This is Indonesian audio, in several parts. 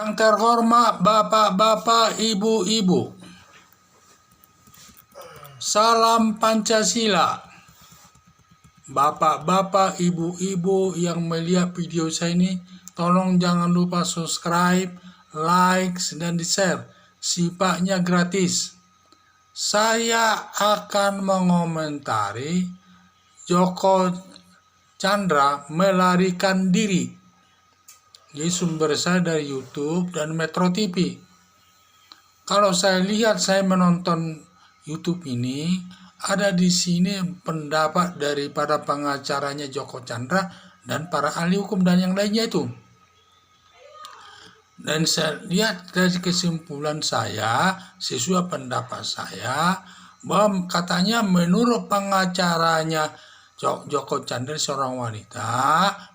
Yang terhormat Bapak-bapak, Ibu-ibu, salam Pancasila. Bapak-bapak, Ibu-ibu yang melihat video saya ini, tolong jangan lupa subscribe, like, dan di-share. Sifatnya gratis. Saya akan mengomentari Joko Chandra melarikan diri. Jadi sumber saya dari YouTube dan Metro TV. Kalau saya lihat, saya menonton YouTube ini, ada di sini pendapat daripada pengacaranya Joko Chandra dan para ahli hukum dan yang lainnya itu. Dan saya lihat dari kesimpulan saya, sesuai pendapat saya, bahwa katanya menurut pengacaranya Joko Chandra, seorang wanita,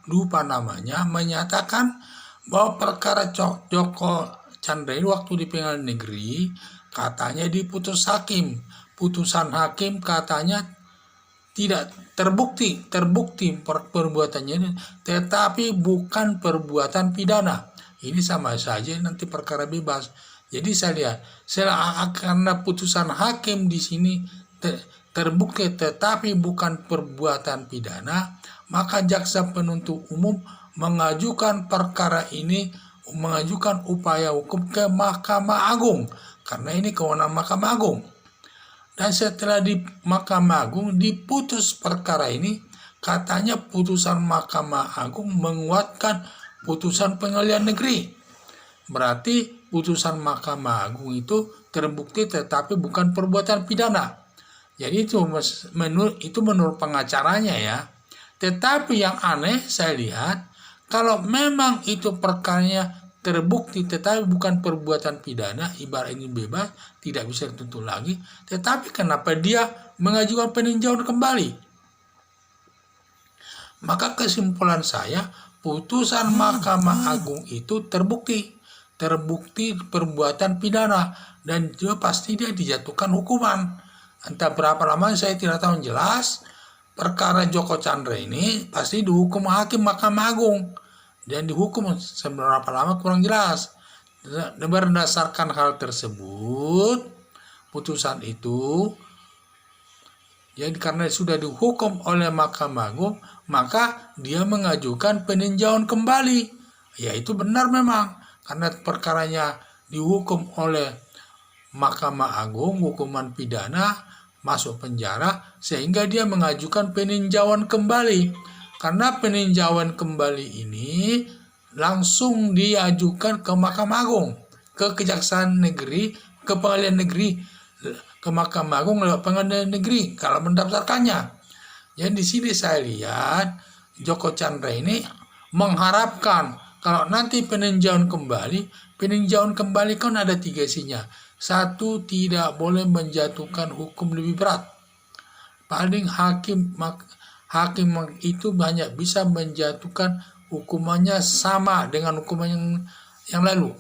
lupa namanya, menyatakan bahwa perkara Joko Chandra ini waktu di pengadilan negeri, katanya diputus hakim. Putusan hakim katanya tidak terbukti perbuatannya, tetapi bukan perbuatan pidana. Ini sama saja nanti perkara bebas. Jadi saya lihat, karena putusan hakim di sini terbukti tetapi bukan perbuatan pidana, maka jaksa penuntut umum mengajukan perkara ini, mengajukan upaya hukum ke Mahkamah Agung, karena ini kewenangan Mahkamah Agung. Dan setelah di Mahkamah Agung diputus perkara ini, katanya putusan Mahkamah Agung menguatkan putusan pengadilan negeri. Berarti putusan Mahkamah Agung itu terbukti tetapi bukan perbuatan pidana. Jadi itu menurut pengacaranya ya. Tetapi yang aneh saya lihat, kalau memang itu perkaranya terbukti tetapi bukan perbuatan pidana, ibarat ini bebas, tidak bisa dituntut lagi, tetapi kenapa dia mengajukan peninjauan kembali? Maka kesimpulan saya, putusan Mahkamah Agung itu terbukti perbuatan pidana, dan juga pasti dia dijatuhkan hukuman. Entah berapa lama saya tidak tahu jelas. Perkara Joko Chandra ini pasti dihukum hakim Mahkamah Agung, dan dihukum seberapa lama kurang jelas. Berdasarkan hal tersebut, putusan itu, jadi karena sudah dihukum oleh Mahkamah Agung, maka dia mengajukan peninjauan kembali. Ya itu benar memang, karena perkaranya dihukum oleh Mahkamah Agung, hukuman pidana, masuk penjara, sehingga dia mengajukan peninjauan kembali. Karena peninjauan kembali ini langsung diajukan ke Mahkamah Agung, ke Kejaksaan Negeri, ke Pengadilan Negeri, ke Mahkamah Agung lewat Pengadilan Negeri kalau mendaftarkannya. Jadi di sini saya lihat Joko Chandra ini mengharapkan kalau nanti peninjauan kembali kan ada 3 isinya. 1, tidak boleh menjatuhkan hukum lebih berat. Paling hakim itu hanya bisa menjatuhkan hukumannya sama dengan hukuman yang lalu,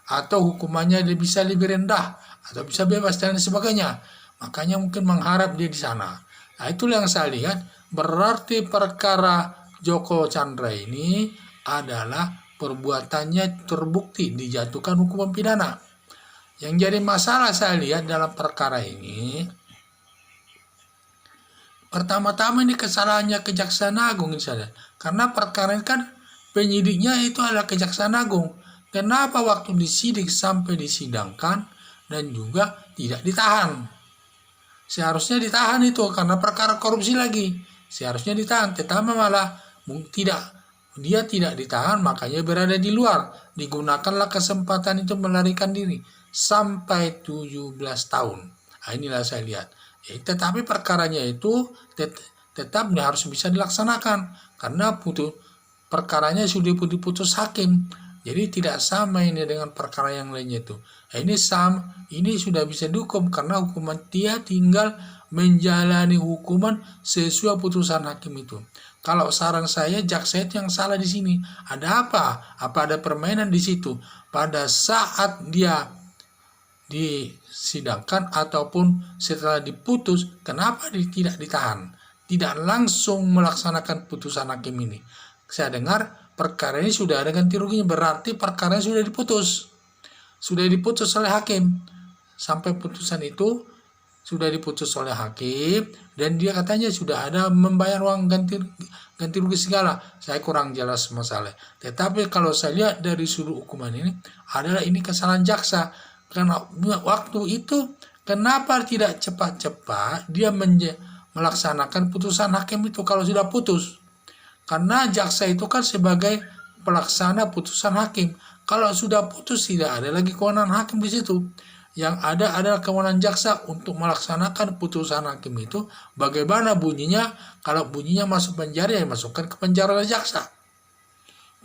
atau hukumannya bisa lebih rendah, atau bisa bebas dan sebagainya. Makanya mungkin mengharap dia di sana. Nah, itulah yang saya lihat, berarti perkara Joko Chandra ini adalah perbuatannya terbukti dijatuhkan hukuman pidana. Yang jadi masalah saya lihat dalam perkara ini, pertama-tama ini kesalahannya Kejaksaan Agung misalnya. Karena perkara ini kan penyidiknya itu adalah Kejaksaan Agung. Kenapa waktu disidik sampai disidangkan dan juga tidak ditahan? Seharusnya ditahan itu karena perkara korupsi lagi. Seharusnya ditahan, tetapi malah dia tidak ditahan, makanya berada di luar. Digunakanlah kesempatan itu melarikan diri sampai 17 tahun. Nah, inilah saya lihat. Tetapi perkaranya itu tetap harus bisa dilaksanakan karena perkaranya sudah diputus hakim. Jadi tidak sama ini dengan perkara yang lainnya itu. Ini sudah bisa dihukum karena hukuman dia tinggal menjalani hukuman sesuai putusan hakim itu. Kalau saran saya, jaksa itu yang salah di sini. Ada apa? Apa ada permainan di situ? Pada saat dia disidangkan ataupun setelah diputus, kenapa tidak ditahan? Tidak langsung melaksanakan putusan hakim ini. Saya dengar perkara ini sudah ada ganti ruginya, berarti perkara sudah diputus. Sudah diputus oleh hakim. Sampai putusan itu sudah diputus oleh hakim dan dia katanya sudah ada membayar uang ganti rugi segala. Saya kurang jelas masalah. Tetapi kalau saya lihat dari sudut hukuman ini adalah ini kesalahan jaksa. Karena waktu itu kenapa tidak cepat-cepat dia melaksanakan putusan hakim itu kalau sudah putus? Karena jaksa itu kan sebagai pelaksana putusan hakim. Kalau sudah putus tidak ada lagi kewenangan hakim di situ. Yang ada adalah kewenangan jaksa untuk melaksanakan putusan hakim itu. Bagaimana bunyinya? Kalau bunyinya masuk penjara, ya masukkan ke penjara oleh jaksa.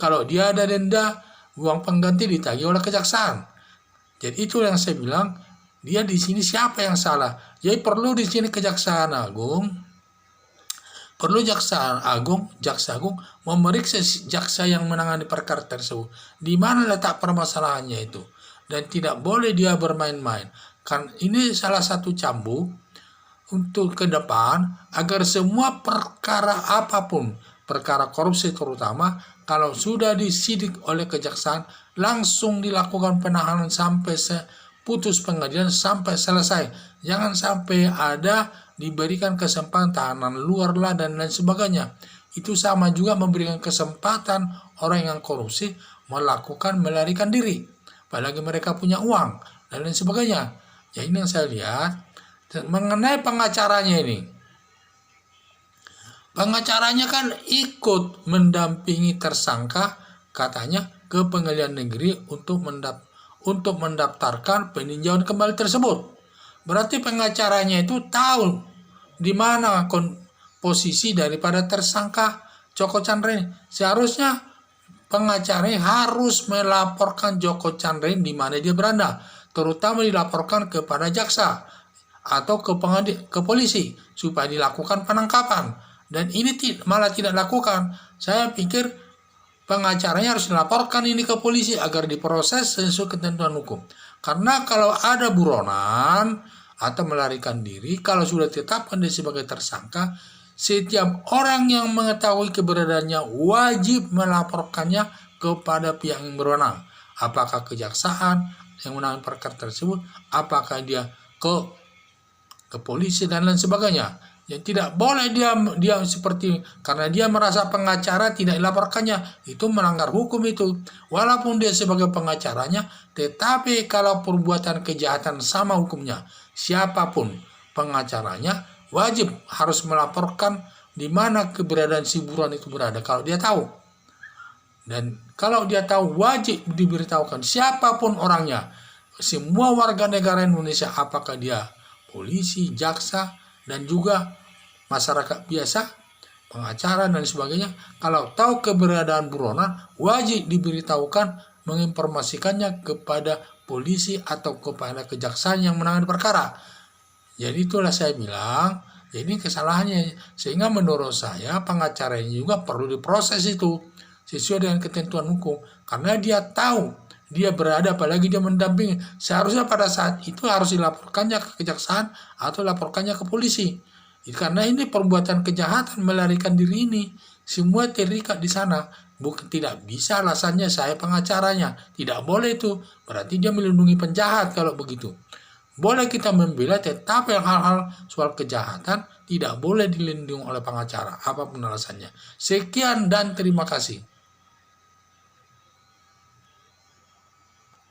Kalau dia ada denda, uang pengganti ditagih oleh kejaksaan. Jadi itu yang saya bilang, dia di sini siapa yang salah? Jadi perlu di sini Kejaksaan Agung, perlu jaksa agung memeriksa jaksa yang menangani perkara tersebut. Di mana letak permasalahannya itu? Dan tidak boleh dia bermain-main. Kan ini salah satu cambuk untuk ke depan agar semua perkara apapun, perkara korupsi terutama, kalau sudah disidik oleh kejaksaan, langsung dilakukan penahanan sampai putus pengadilan sampai selesai. Jangan sampai ada diberikan kesempatan tahanan luar lah dan lain sebagainya. Itu sama juga memberikan kesempatan orang yang korupsi melarikan diri. Apalagi mereka punya uang dan lain sebagainya. Ya ini yang saya lihat mengenai pengacaranya ini. Pengacaranya kan ikut mendampingi tersangka katanya ke pengadilan negeri untuk mendaftarkan peninjauan kembali tersebut. Berarti pengacaranya itu tahu di mana posisi daripada tersangka Joko Chandra ini. Seharusnya pengacaranya harus melaporkan Joko Chandra ini di mana dia berada, terutama dilaporkan kepada jaksa atau ke polisi supaya dilakukan penangkapan. Dan ini malah tidak dilakukan. Saya pikir pengacaranya harus dilaporkan ini ke polisi agar diproses sesuai ketentuan hukum. Karena kalau ada buronan atau melarikan diri, kalau sudah ditetapkan dia sebagai tersangka, setiap orang yang mengetahui keberadaannya wajib melaporkannya kepada pihak yang berwenang. Apakah kejaksaan yang menangani perkara tersebut, apakah dia ke polisi dan lain sebagainya. Ya tidak boleh dia seperti karena dia merasa pengacara tidak dilaporkannya, itu melanggar hukum itu. Walaupun dia sebagai pengacaranya, tetapi kalau perbuatan kejahatan sama hukumnya, siapapun pengacaranya wajib harus melaporkan di mana keberadaan si buron itu berada kalau dia tahu. Dan kalau dia tahu wajib diberitahukan siapapun orangnya. Semua warga negara Indonesia, apakah dia polisi, jaksa, dan juga masyarakat biasa, pengacara dan sebagainya, kalau tahu keberadaan buronan wajib diberitahukan, menginformasikannya kepada polisi atau kepada kejaksaan yang menangani perkara. Jadi itulah saya bilang, ini kesalahannya. Sehingga menurut saya pengacara ini juga perlu diproses itu sesuai dengan ketentuan hukum, karena dia tahu dia berada, apalagi dia mendampingi. Seharusnya pada saat itu harus dilaporkannya ke kejaksaan atau laporkannya ke polisi. Karena ini perbuatan kejahatan melarikan diri ini semua terikat di sana. Bukan tidak bisa alasannya saya pengacaranya. Tidak boleh itu. Berarti dia melindungi penjahat kalau begitu. Boleh kita membela, tetapi hal-hal soal kejahatan tidak boleh dilindungi oleh pengacara apapun alasannya. Sekian dan terima kasih.